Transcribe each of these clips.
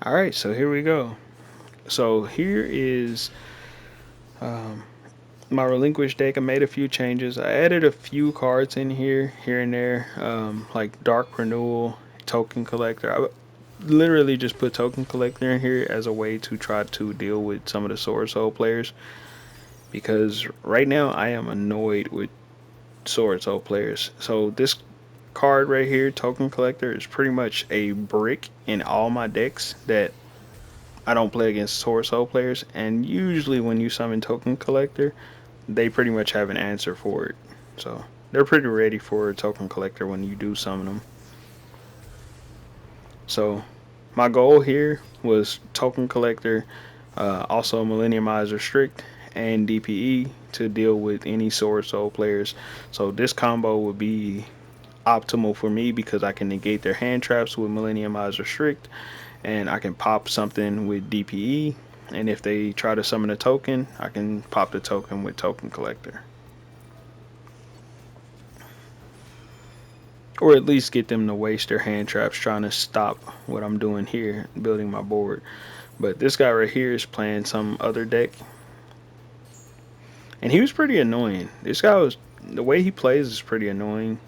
Alright, so here we go. So here is um, my relinquished deck. I made a few changes. I added a few cards in here and there, like Dark Renewal, Token Collector. I literally just put Token Collector in here as a way to try to deal with some of the Swordsoul players because right now I am annoyed with Swordsoul players. So this card right here, Token Collector, is pretty much a brick in all my decks that I don't play against Swordsoul players, and usually when you summon Token Collector, they pretty much have an answer for it. So they're pretty ready for a Token Collector when you do summon them. So my goal here was Token Collector, also Millenniumizer Strict, and DPE to deal with any Swordsoul players. So this combo would be optimal for me because I can negate their hand traps with Millenniumizer Strict, and I can pop something with DPE. And if they try to summon a token, I can pop the token with Token Collector. Or at least get them to waste their hand traps trying to stop what I'm doing here, building my board. But this guy right here is playing some other deck. And he was pretty annoying. This guy was, the way he plays is pretty annoying.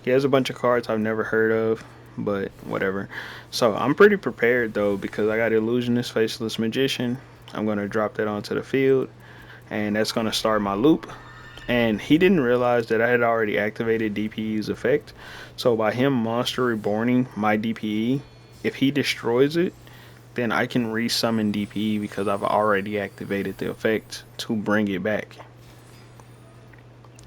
He has a bunch of cards I've never heard of, but whatever. So I'm pretty prepared though because I got Illusionist, Faceless Magician. I'm going to drop that onto the field, and that's going to start my loop. And he didn't realize that I had already activated DPE's effect. So by him Monster Reborning my DPE, if he destroys it, then I can resummon DPE because I've already activated the effect to bring it back.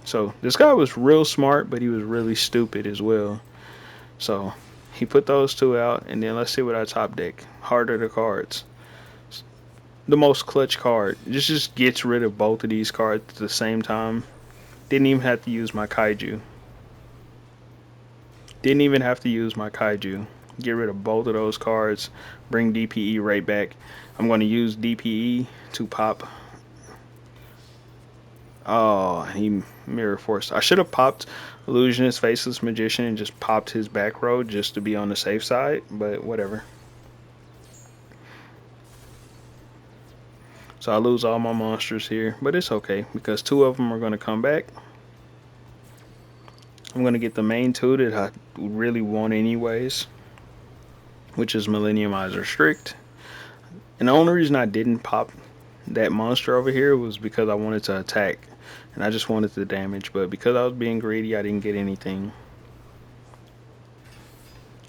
So this guy was real smart, but he was really stupid as well. So he put those two out, and then let's see what I top deck. Heart of the Cards. The most clutch card. This just gets rid of both of these cards at the same time. Didn't even have to use my Kaiju. Didn't even have to use my Kaiju. Get rid of both of those cards. Bring DPE right back. I'm going to use DPE to pop. Oh, he Mirror Force. I should have popped Illusionist, Faceless Magician, and just popped his back row just to be on the safe side, but whatever. So I lose all my monsters here, but it's okay because two of them are going to come back. I'm going to get the main two that I really want anyways, which is Millenniumizer Strict. And the only reason I didn't pop that monster over here was because I wanted to attack, and I just wanted the damage, but because I was being greedy, I didn't get anything.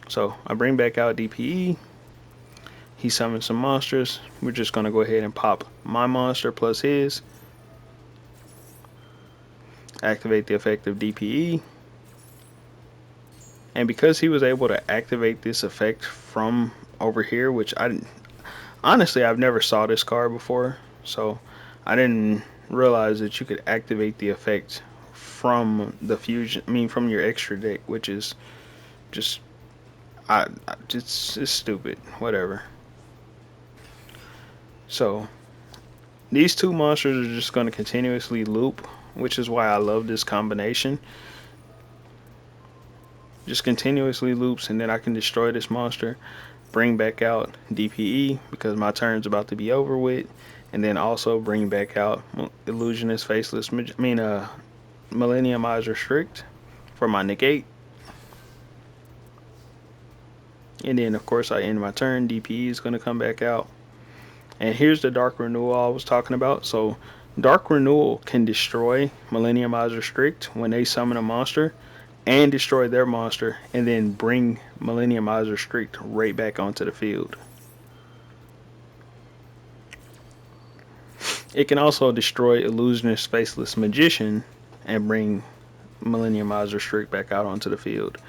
So I bring back out DPE. He summons some monsters. We're just going to go ahead and pop my monster plus his. Activate the effect of DPE. And because he was able to activate this effect from over here, which I didn't, honestly, I've never saw this card before, so I didn't realize that you could activate the effect from the fusion, from your extra deck, which is just, it's stupid, whatever. So these two monsters are just going to continuously loop, which is why I love this combination. Just continuously loops, and then I can destroy this monster, bring back out DPE because my turn's about to be over with, and then also bring back out Illusionist, Faceless, Millenniumizer Strict for my negate. And then of course I end my turn. DPE is going to come back out. And here's the Dark Renewal I was talking about. So Dark Renewal can destroy Millenniumizer Strict when they summon a monster and destroy their monster, and then bring Millenniumizer Strict right back onto the field. It can also destroy Illusionist, Faceless Magician and bring Millenniumizer Strict back out onto the field.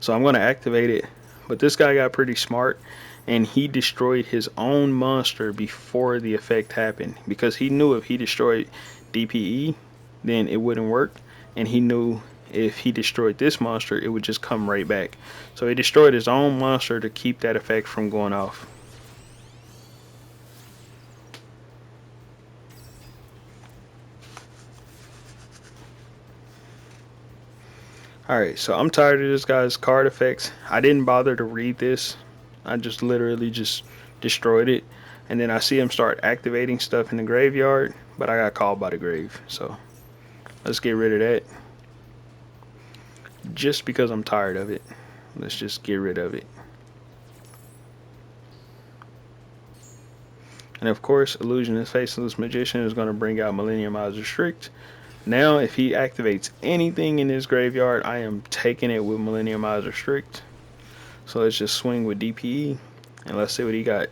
So I'm going to activate it, but this guy got pretty smart, and he destroyed his own monster before the effect happened because he knew if he destroyed DPE, then it wouldn't work, and he knew if he destroyed this monster, it would just come right back. So he destroyed his own monster to keep that effect from going off. Alright, so I'm tired of this guy's card effects. I didn't bother to read this I just literally just destroyed it. And then I see him start activating stuff in the graveyard, but I got called by the grave. So let's get rid of that. Just because I'm tired of it. Let's just get rid of it. And of course, Illusionist Faceless Magician is going to bring out Millenniumizer Strict. Now, if he activates anything in his graveyard, I am taking it with Millenniumizer Strict. So let's just swing with DPE, and let's see what he got.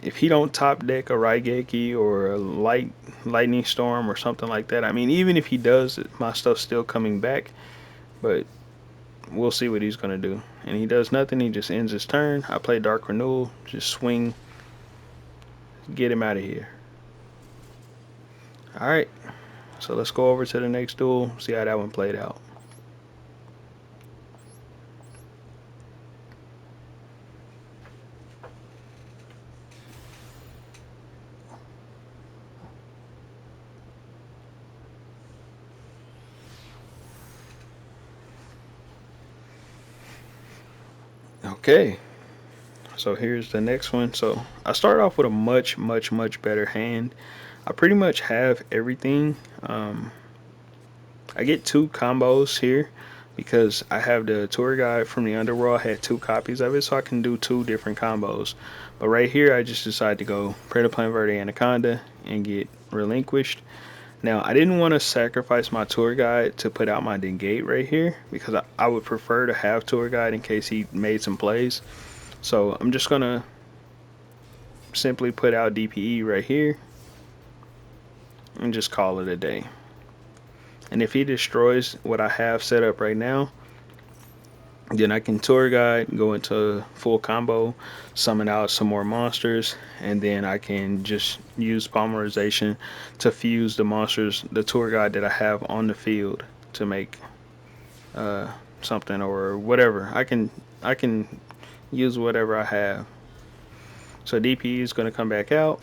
If he don't top deck a Raigeki or a Lightning Storm or something like that, I mean, even if he does, my stuff's still coming back. But we'll see what he's going to do. And he does nothing. He just ends his turn. I play Dark Renewal. Just swing. Get him out of here. Alright. So let's go over to the next duel. See how that one played out. Okay. So here's the next one. So I start off with a much better hand. I pretty much have everything. I get 2 combos here because I have the tour guide from the underworld. I had 2 copies of it, so I can do 2 different combos. But right here, I just decided to go Predator Plant Verde Anaconda and get Relinquished. Now, I didn't want to sacrifice my tour guide to put out my negate right here because I would prefer to have tour guide in case he made some plays. So I'm just going to simply put out DPE right here and just call it a day. And if he destroys what I have set up right now, then I can tour guide, go into full combo, summon out some more monsters, and then I can just use polymerization to fuse the monsters, the tour guide that I have on the field to make something or whatever. I can use whatever I have. So DP is going to come back out.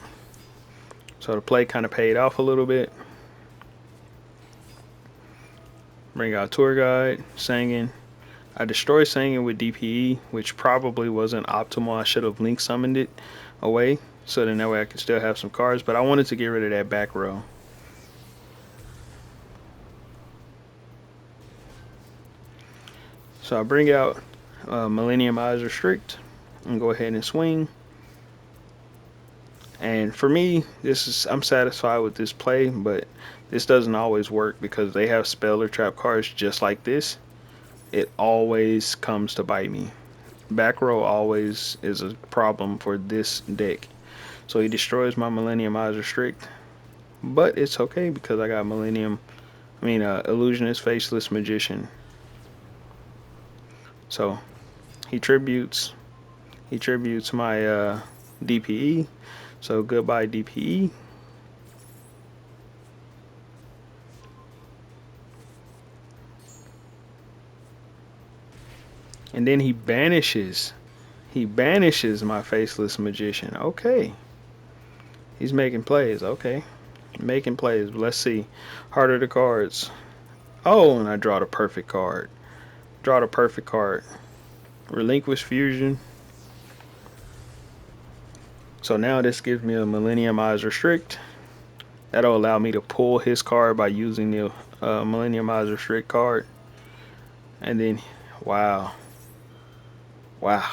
So the play kind of paid off a little bit. Bring out tour guide, Sangin. I destroyed Sangin with DPE, which probably wasn't optimal. I should have link summoned it away, so then that way I could still have some cards, but I wanted to get rid of that back row. So I bring out Millenniumizer Strict and go ahead and swing. And for me, I'm satisfied with this play, but this doesn't always work because they have spell or trap cards just like this. It always comes to bite me. Back row always is a problem for this deck. So he destroys my Millenniumizer Strict, but it's okay because I got Illusionist Faceless Magician. So he tributes my DPE. So goodbye DPE. And then he banishes my Faceless Magician. Okay. He's making plays. Okay. Making plays. Let's see. Heart of the cards. Oh, and I draw the perfect card. Relinquish Fusion. So now this gives me a Millenniumizer Strict. That'll allow me to pull his card by using the Millenniumizer Strict card. And then, wow. But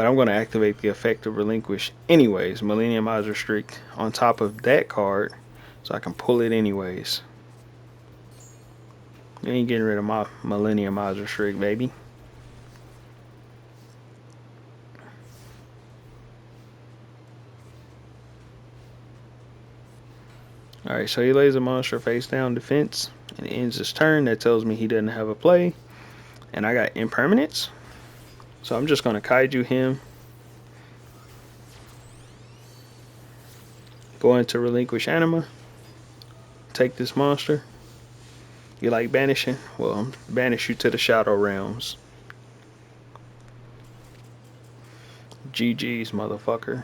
I'm going to activate the effect of Relinquish anyways. Millenniumizer Strict on top of that card, so I can pull it anyways. You ain't getting rid of my Millenniumizer Strict, baby. Alright, so he lays a monster face down defense and ends his turn. That tells me he doesn't have a play. And I got impermanence. So I'm just going to kaiju him. Go into Relinquish Anima. Take this monster. You like banishing? Well, I'm banish you to the Shadow Realms. GG's, motherfucker.